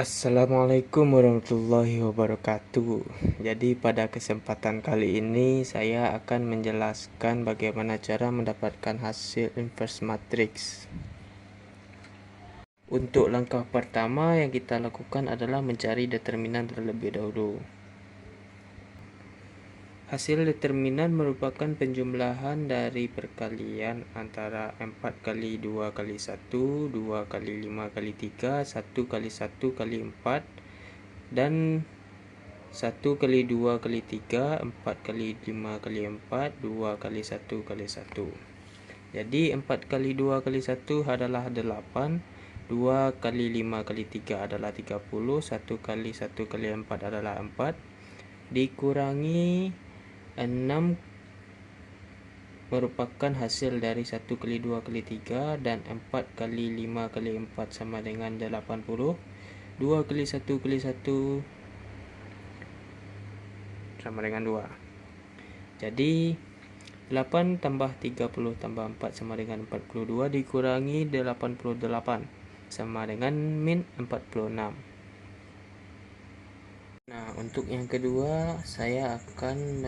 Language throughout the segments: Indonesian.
Assalamualaikum warahmatullahi wabarakatuh. Jadi pada kesempatan kali ini saya akan menjelaskan bagaimana cara mendapatkan hasil inverse matrix. Untuk langkah pertama yang kita lakukan adalah mencari determinan terlebih dahulu. Hasil determinan merupakan penjumlahan dari perkalian antara 4 kali 2 kali 1, 2 kali 5 kali 3, 1 kali 1 kali 4, dan 1 kali 2 kali 3, 4 kali 5 kali 4, 2 kali 1 kali 1. Jadi 4 kali 2 kali 1 adalah 8, 2 kali 5 kali 3 adalah 30, 1 kali 1 kali 4 adalah 4, dikurangi 6 merupakan hasil dari 1 kali 2 kali 3, dan 4 kali 5 kali 4 sama dengan 80, 2 kali 1 kali 1 sama dengan 2. Jadi 8 tambah 30 tambah 4 sama dengan 42, dikurangi 88 sama dengan min 46. Nah, untuk yang kedua saya akan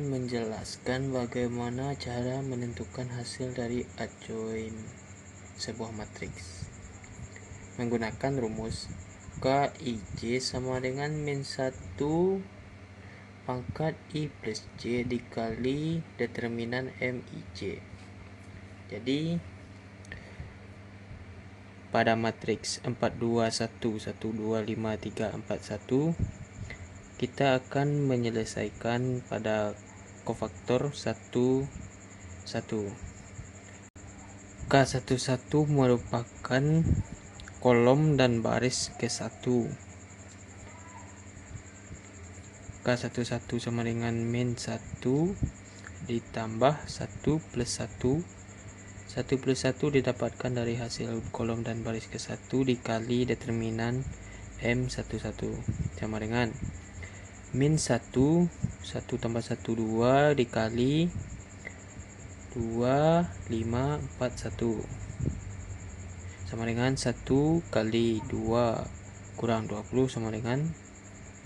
menjelaskan bagaimana cara menentukan hasil dari adjoin sebuah matriks menggunakan rumus KIJ sama dengan min 1 pangkat I plus J dikali determinan MIJ. Jadi pada matriks 4, 2, 1, 1, 2, 5, 3, 4, 1 kita akan menyelesaikan pada kofaktor 1, 1. K11 merupakan kolom dan baris ke-1. K11 sama dengan min 1 ditambah 1 plus 1. 1 plus 1 didapatkan dari hasil kolom dan baris ke-1 dikali determinan M11 sama dengan min 1, 1 tambah 1 2 dikali 2, 5, 4, 1 sama dengan 1 kali 2 kurang 20 sama dengan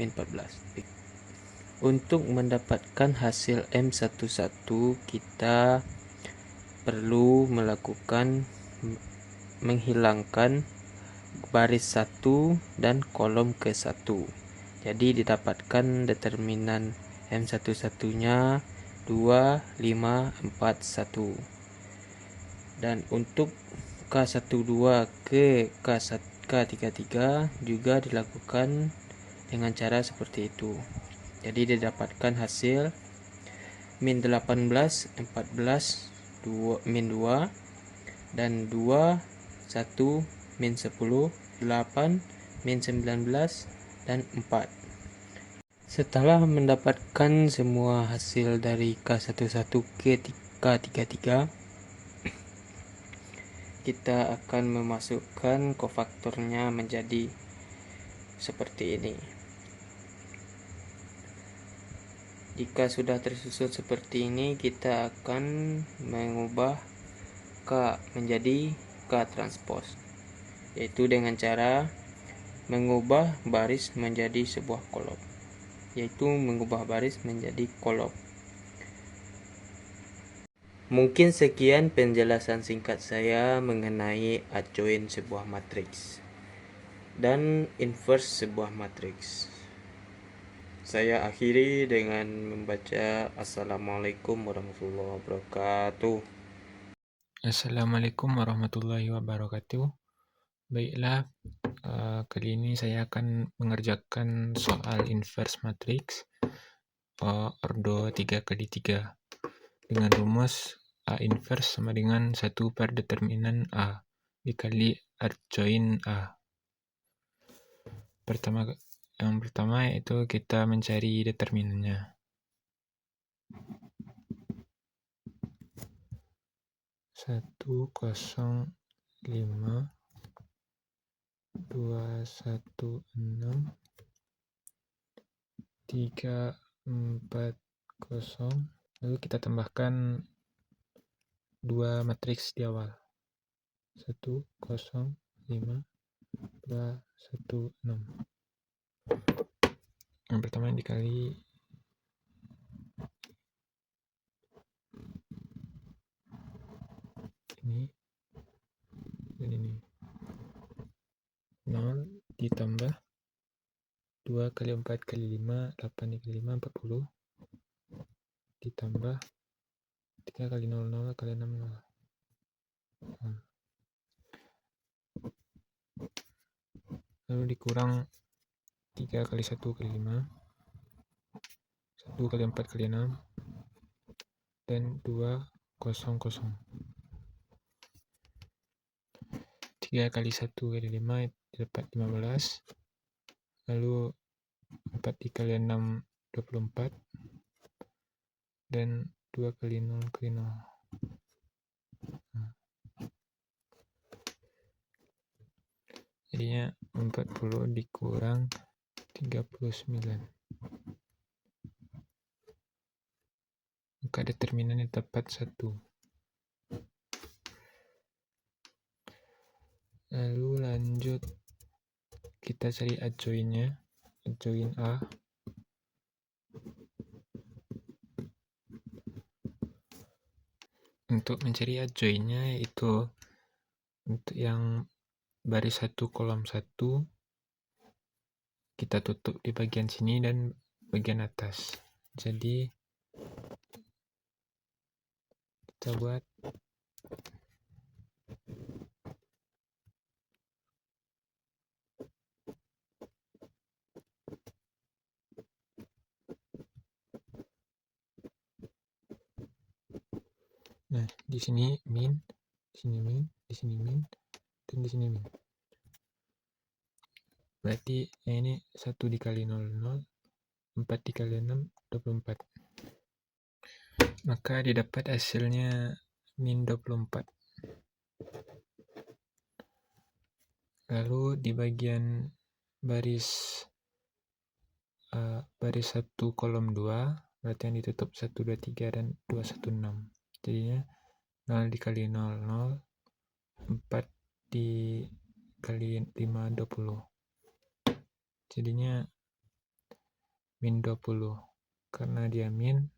min 14. Untuk mendapatkan hasil M11 kita perlu menghilangkan baris 1 dan kolom ke-1. Jadi didapatkan determinan M11-nya 2, 5, 4, 1. Dan untuk K12 ke K33 juga dilakukan dengan cara seperti itu. Jadi didapatkan hasil min 18, 14, 2, min 2, dan 2, 1, min 10, 8, min 19, dan 4. Setelah mendapatkan semua hasil dari K11 ke K33, kita akan memasukkan kofaktornya menjadi seperti ini. Jika sudah tersusun seperti ini, kita akan mengubah K menjadi K transpose, yaitu dengan cara mengubah baris menjadi sebuah kolom, Mungkin sekian penjelasan singkat saya mengenai adjoin sebuah matriks dan inverse sebuah matriks. Saya akhiri dengan membaca Assalamualaikum warahmatullahi wabarakatuh. Assalamualaikum warahmatullahi wabarakatuh. Baiklah, kali ini saya akan mengerjakan soal inverse matrix ordo 3 kali 3 dengan rumus A inverse sama dengan 1 per determinan A dikali adjoin A. Yang pertama yaitu kita mencari determinannya. 1, 0, 5, 2, 1, 6, 3, 4, 0. Lalu kita tambahkan dua matriks di awal. 1, 0, 5, 2, 1, 6. Yang pertama dikali ini dan ini. 0 ditambah 2 kali 4 kali 5, 8 kali 5, 40. Ditambah 3 kali 0, 0 kali 6, 0. Lalu dikurang 3 kali 1 kali 5, 1 kali 4 kali 6, dan 2, 0, 0. 3 kali 1 kali 5 dapat 15. Lalu 4 dikali 6, 24. Dan 2 kali 0 kali 0. Jadinya 40 dikurang 39. Maka determinannya dapat 1. Lalu lanjut kita cari adjoinnya. Adjoin A. Untuk mencari adjoinnya yaitu untuk yang baris 1 kolom 1 kita tutup di bagian sini dan bagian atas. Jadi kita buat nah, di sini min, di sini min, di sini min, dan di sini min. Berarti ini 1 dikali 0, 0, 4 dikali 6, 24. Maka didapat hasilnya min 24. Lalu di bagian baris 1 kolom 2, berarti yang ditutup 1, 2, 3, dan 2, 1, 6. Jadinya 0 dikali 0, 0, 4 dikali 5, 20. Jadinya min 20. Karena dia min,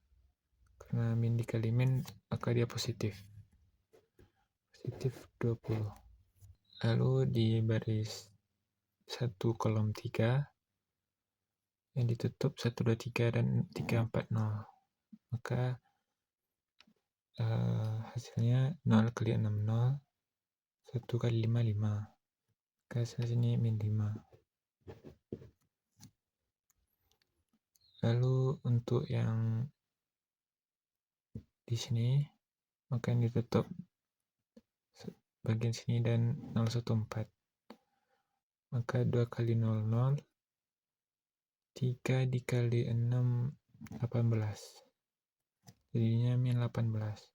karena min dikali min, maka dia positif. Positif 20. Lalu di baris 1 kolom 3, yang ditutup 1, 2, 3, dan 3, 4, 0. Maka hasilnya 0 kali 6, 0. 1 kali 5, 5. Maka hasil sini min 5. Lalu untuk yang di sini, maka yang ditutup bagian sini dan 0, 1, 4. Maka 2 kali 0, 0. 3 dikali 6, 18. Jadinya min 18.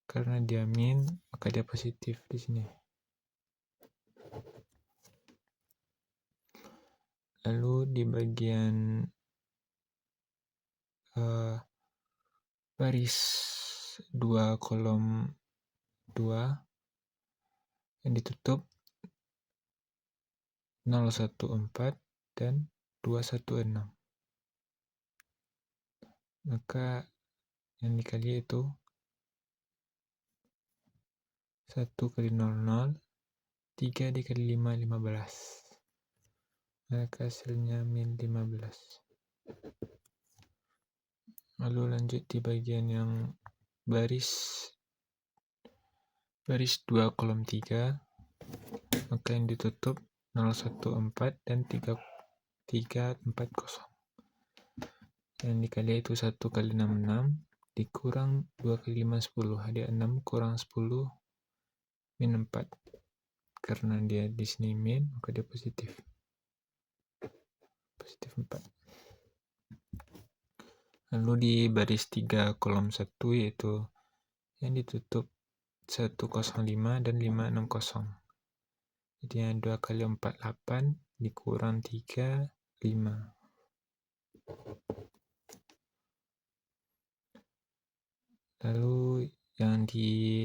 Karena dia min, maka dia positif di sini. Lalu di bagian baris 2 kolom 2 yang ditutup 014 dan 216. Maka yang dikali itu 1 kali 00, 3 dikali 5, 15. Maka hasilnya min 15. Lalu lanjut di bagian yang baris 2 kolom 3, maka yang ditutup 014 dan 340. Yang dikali itu 1 kali 6, 6, dikurang 2 kali 5, 10. Ada 6 kurang 10, min 4. Karena dia di sini min, maka dia positif. Positif 4. Lalu di baris 3 kolom 1 yaitu yang ditutup 105 dan 560. Jadi yang 2 kali 4, 8, dikurang 3, 5. Lalu yang di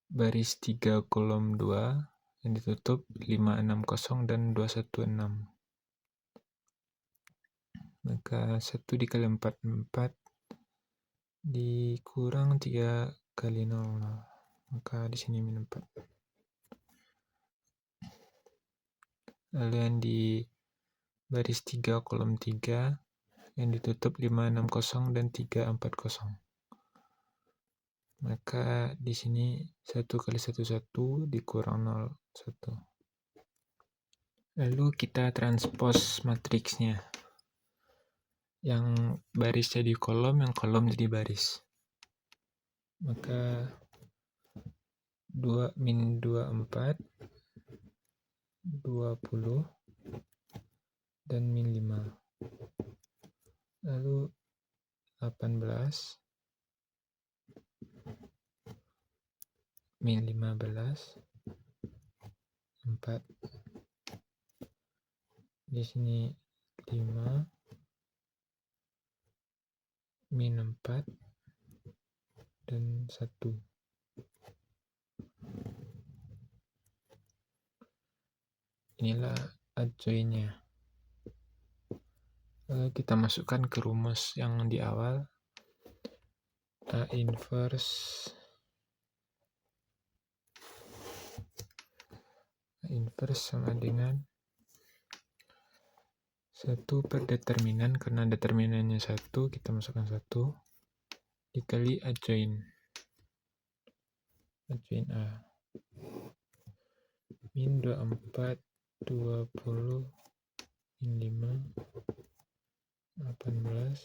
baris 3 kolom 2 yang ditutup 560 dan 216. Maka 1 dikali 4, 4 dikurang 3 kali 0. Maka di sini min 4. Lalu yang di baris 3 kolom 3 yang ditutup 560 dan 340. Maka di sini 1 kali 1, 1 dikurang 0, 1. Lalu kita transpose matriksnya. Yang baris jadi kolom, yang kolom jadi baris. Maka 2 min 24, 20, dan min 5. Lalu 18, min 15, 4. Di sini 5, min 4, dan 1. Inilah adjoinnya. Lalu kita masukkan ke rumus yang di awal. A inverse sama dengan 1 per determinan, karena determinannya 1, kita masukkan 1, dikali adjoin A. Min 24, 20, min 5, 18,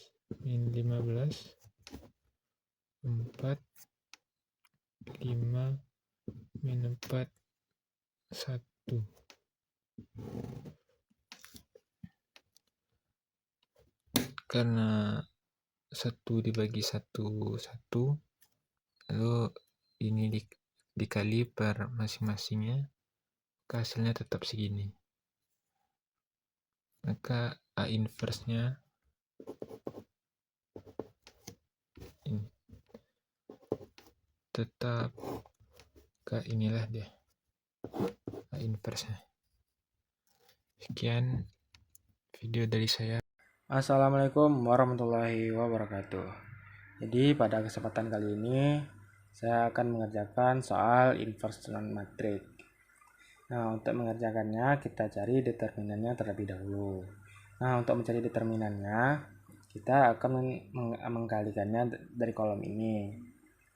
min 15, 4, 5, min 4, 1. Karena 1 dibagi 1, 1, lalu ini dikali per masing-masingnya, hasilnya tetap segini. Maka A inverse-nya ini tetap ke inilah dia, A inverse-nya. Sekian video dari saya. Assalamualaikum warahmatullahi wabarakatuh. Jadi pada kesempatan kali ini saya akan mengerjakan soal inverse matrix. Nah, untuk mengerjakannya kita cari determinannya terlebih dahulu. Nah, untuk mencari determinannya kita akan mengkalikannya dari kolom ini.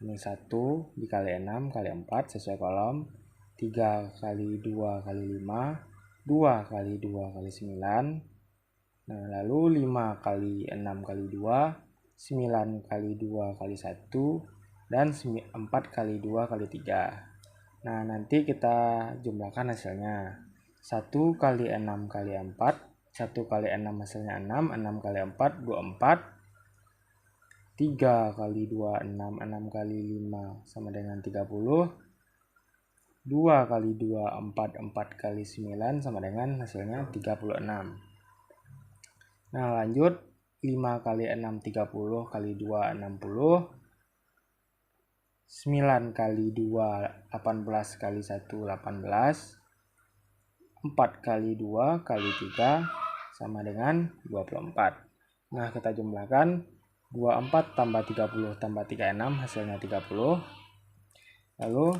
Ini 1 dikali 6 kali 4 sesuai kolom, 3 kali 2 kali 5, 2 kali 2 kali 9. Nah, lalu 5 kali 6 kali 2, 9 kali 2 kali 1, dan 4 kali 2 kali 3. Nah, nanti kita jumlahkan hasilnya. 1 kali 6 kali 4, 1 kali 6 hasilnya 6, 6 kali 4, 24. 3 kali 2, 6, 6 kali 5 sama dengan 30. 2 kali 2, 4, 4 kali 9 sama dengan hasilnya 36. Nah, lanjut 5 kali 6, 30 kali 2, 60. 9 kali 2, 18 kali 1, 18. 4 kali 2 kali 3 sama dengan 24. Nah, kita jumlahkan 24 tambah 30 tambah 36 hasilnya 30. Lalu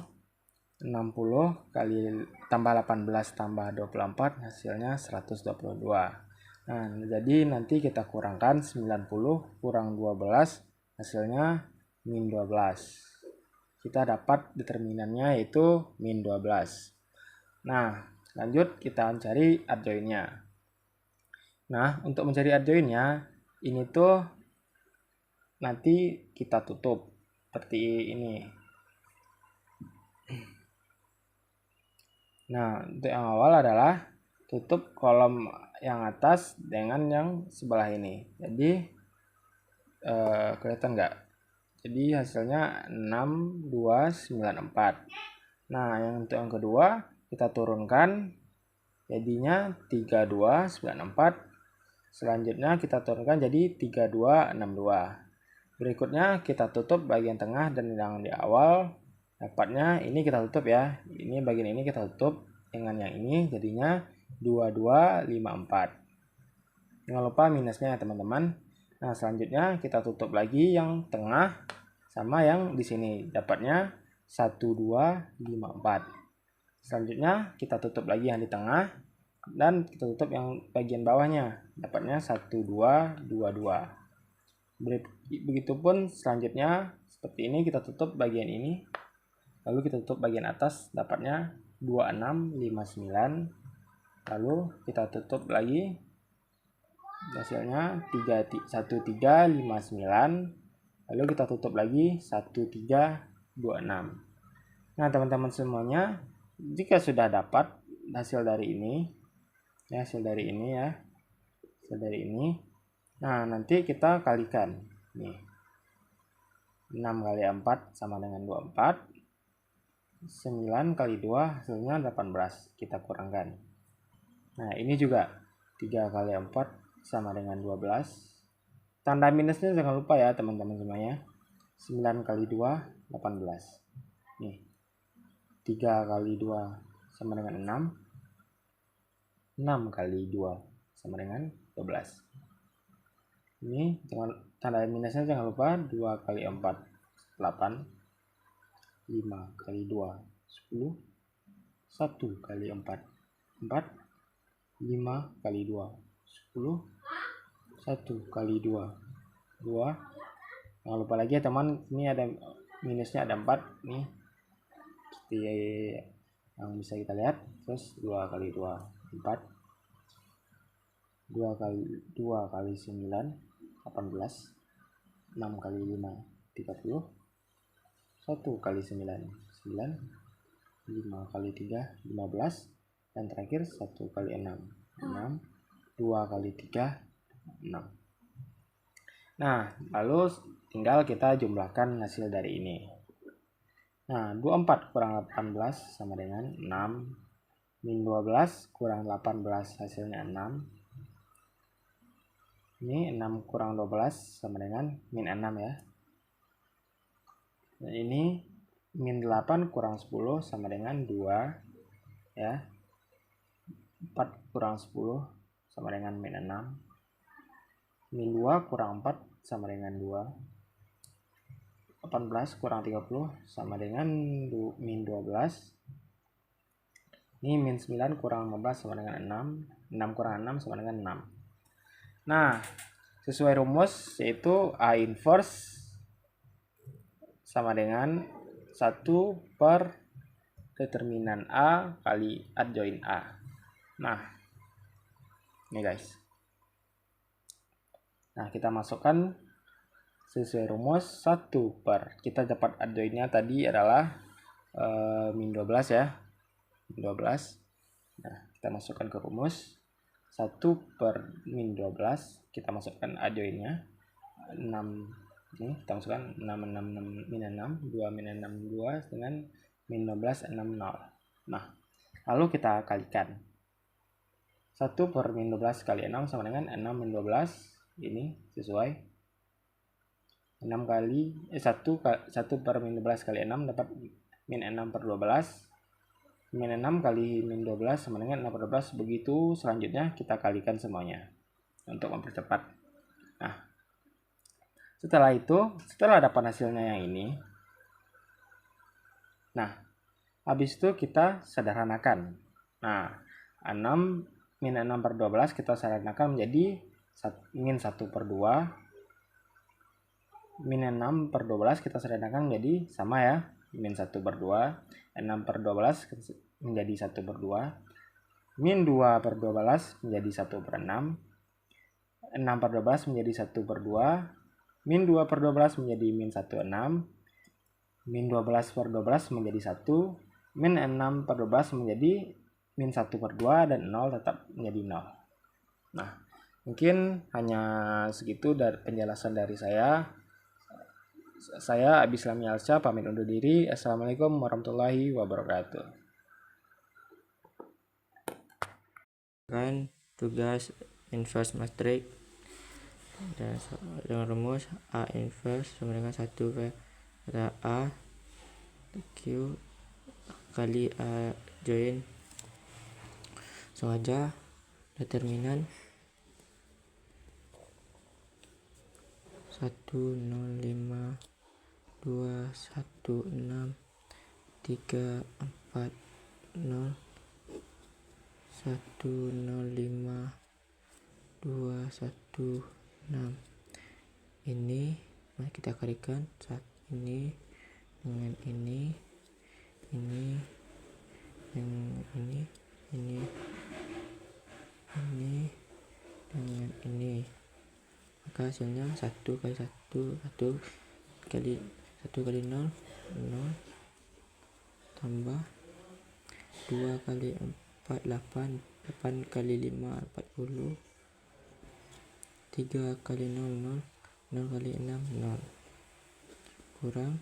60 kali tambah 18 tambah 24 hasilnya 122. Nah, jadi nanti kita kurangkan 90 kurang 12 hasilnya min 12. Kita dapat determinannya yaitu min 12. Nah, lanjut kita cari adjoinnya. Nah, untuk mencari adjoinnya, ini tuh nanti kita tutup seperti ini. Nah, untuk yang awal adalah tutup kolom yang atas dengan yang sebelah ini. Jadi, kelihatan nggak? Jadi hasilnya 6, 2, 9, 4. Nah, yang untuk yang kedua kita turunkan jadinya 3, 2, 9, 4. Selanjutnya kita turunkan jadi 3, 2, 6, 2. Berikutnya kita tutup bagian tengah dan yang di awal. Dapatnya ini kita tutup ya. Ini bagian ini kita tutup dengan yang ini, jadinya 2254. Jangan lupa minusnya ya teman-teman. Nah, selanjutnya kita tutup lagi yang tengah sama yang di sini. Dapatnya 1254. Selanjutnya kita tutup lagi yang di tengah dan kita tutup yang bagian bawahnya, dapatnya 1222. Begitupun selanjutnya seperti ini, kita tutup bagian ini, lalu kita tutup bagian atas, dapatnya 2659. Lalu kita tutup lagi, hasilnya 1359. Lalu kita tutup lagi 1326. Nah teman-teman semuanya, jika sudah dapat hasil dari ini ya, nah nanti kita kalikan nih, 6 kali 4 sama dengan 24, 9 kali 2 hasilnya 18, kita kurangkan. Nah ini juga 3 kali 4 sama dengan 12, tanda minusnya jangan lupa ya teman-teman semuanya. 9 kali 2 18. Nih 3 kali 2 sama dengan 6. 6 kali 2 sama dengan 12. Ini tanda minusnya jangan lupa. 2 kali 4 8. 5 kali 2 10. 1 kali 4 4. 5 kali 2 10. 1 kali 2 2. Jangan lupa lagi ya teman, ini ada minusnya, ada 4 nih seperti yang bisa kita lihat. Terus 2 kali 2 4. 2 kali 9 18. 6 kali 5 30. 1 kali 9 9. 5 kali 3 15. Dan terakhir 1 kali 6 6. 2 kali 3 6. Nah lalu tinggal kita jumlahkan hasil dari ini. Nah 24 kurang 18 sama dengan 6. Min 12 kurang 18 hasilnya 6. Ini 6 kurang 12 sama dengan min 6 ya. Dan ini min 8 kurang 10 sama dengan 2 ya. 4 kurang 10 sama dengan min 6. Min 2 kurang 4 sama dengan 2. 18 kurang 30 sama dengan min 12. Ini min 9 kurang 15 sama dengan 6. 6 kurang 6 sama dengan 6. Nah, sesuai rumus yaitu A inverse sama dengan 1 per determinan A kali adjoin A. Nah, ini guys. Nah, kita masukkan sesuai rumus 1 per, kita dapat adjoinnya tadi adalah min 12 ya. Min 12. Nah, kita masukkan ke rumus 1 per min 12, kita masukkan adjoinnya 6. Ini kita masukkan 6 min 6 2 min 6 2 dengan min 12 6 0. Nah lalu kita kalikan 1 per min 12 kali 6 sama dengan 6 min 12. Ini sesuai 1 per min 12 kali 6 dapat min 6 per 12. Min 6 kali min 12 sama dengan 6 per 12. Begitu selanjutnya kita kalikan semuanya untuk mempercepat. Nah setelah dapat hasilnya yang ini, nah habis itu kita sederhanakan. Nah 6 min 6 per 12 kita sederhanakan menjadi min 1 per 2. Min 6 per 12 kita sederhanakan menjadi sama ya, min 1 per 2. 6 per 12 menjadi 1 per 2. Min 2 per 12 menjadi 1 per 6. 6 per 12 menjadi 1 per 2. Min 2 per 12 menjadi min 1 6. Min 12 per 12 menjadi 1. Min 6 per 12 menjadi min 1 per 2 dan 0 tetap menjadi 0. Nah mungkin hanya segitu dari penjelasan dari saya. Saya Abi Islami Alsya pamit undur diri. Assalamualaikum warahmatullahi wabarakatuh. Kan tugas inverse matrix Dan dengan rumus A inverse sama dengan 1 pada A Q kali A join. Sengaja determinan 105 216 340 105 216. Ini mari kita kalikan saat ini dengan ini dengan ini dengan ini, maka hasilnya 1 kali 1 kali 0 0 tambah 2 kali 4 8 kali 5 40 3 kali 0 kali 6 0 kurang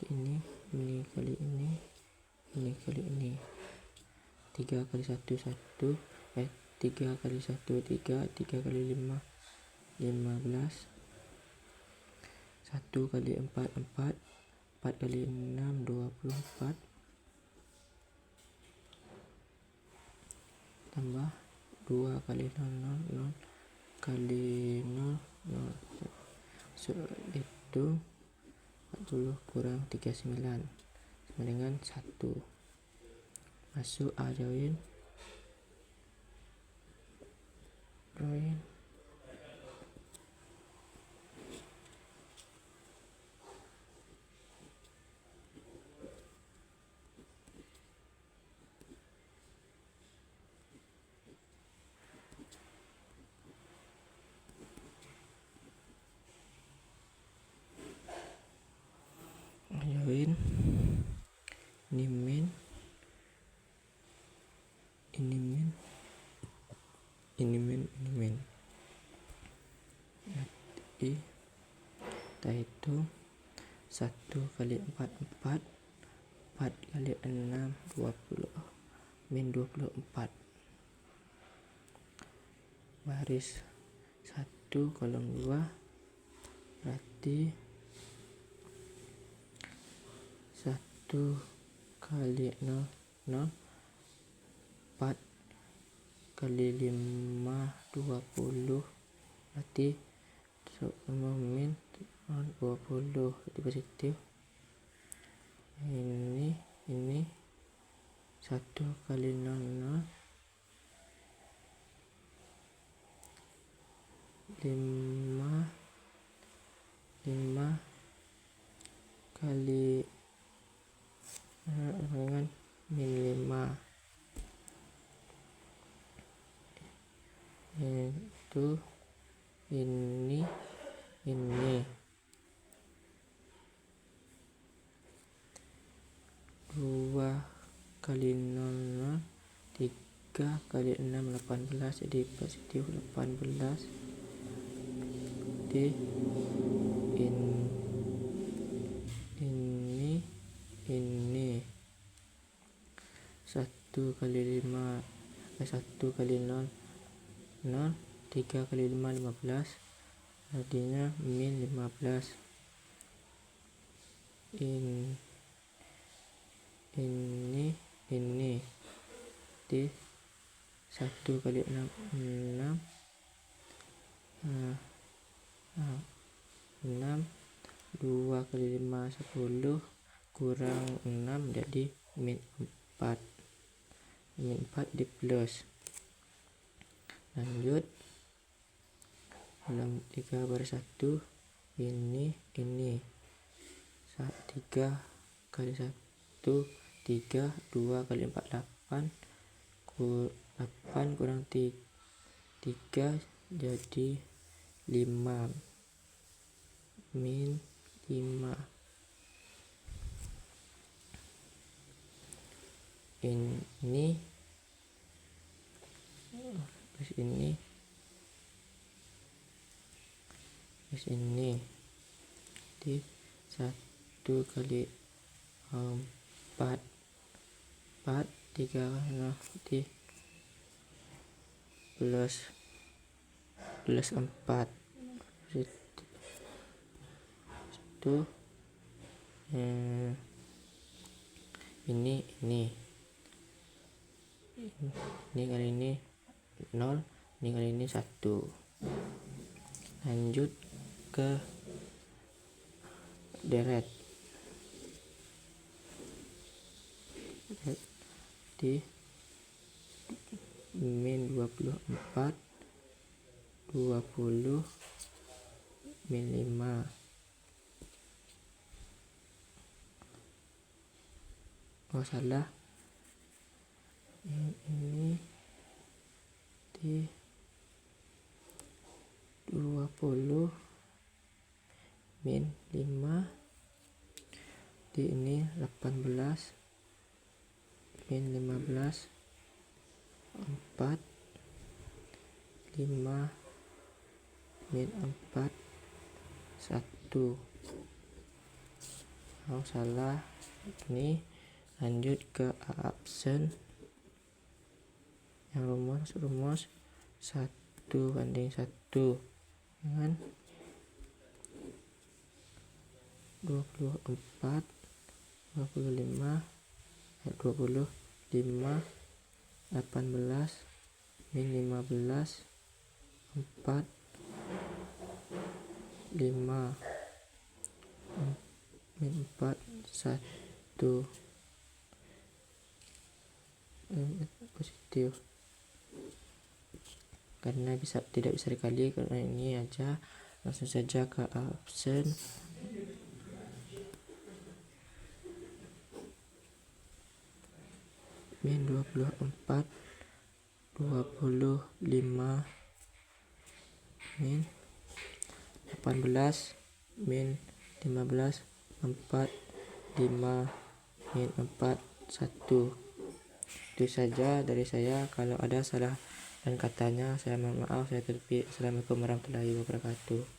ini kali ini kali ini 3 kali 1 3 kali 1 3 kali 5 15 1 kali 4 4 kali 6 24 tambah 2 kali 0 kali 0 so, itu 40 kurang 39 sama dengan 1. Masuk A join ini min jadi kita hitung 1 kali 4 4 kali 6 20 min 24 baris 1 kolom 2 berarti 1 kali 0 4 kali 5 20 berarti min 20 di positif. Ini 1 kali 0 5 kali dengan min 5 itu ini 2 kali 0 3 kali 6 18 jadi positif 18 di ini 1 kali 5 1 kali 0 3 kali 5 15 artinya min 15 ini di 1 kali 6 2 kali 5 10 kurang 6 jadi min 4 di plus. Lanjut dalam 3 baris 1 ini 3 kali 1 3 2 kali 4 8 kurang 3 jadi 5 min 5 ini terus ini di 1 kali 4 3 di plus 4 itu ini kali ini 0, ini kali ini 1. Lanjut ke deret di min 24 20 min 5. Oh salah, ini di 20 min 5 di ini 18 min 15 4 5 min 4 1. Oh salah, ini lanjut ke absen yang rumus 1 banding 1 dengan 24 25 18 min 15 4 5 min 4 1 positif karena tidak bisa dikali, karena ini aja langsung saja ke absen. Min 24 25 min 18 min 15 4 5 min 4 1. Itu saja dari saya. Kalau ada salah dan katanya saya mohon maaf. Saya tutupi. Assalamualaikum warahmatullahi wabarakatuh.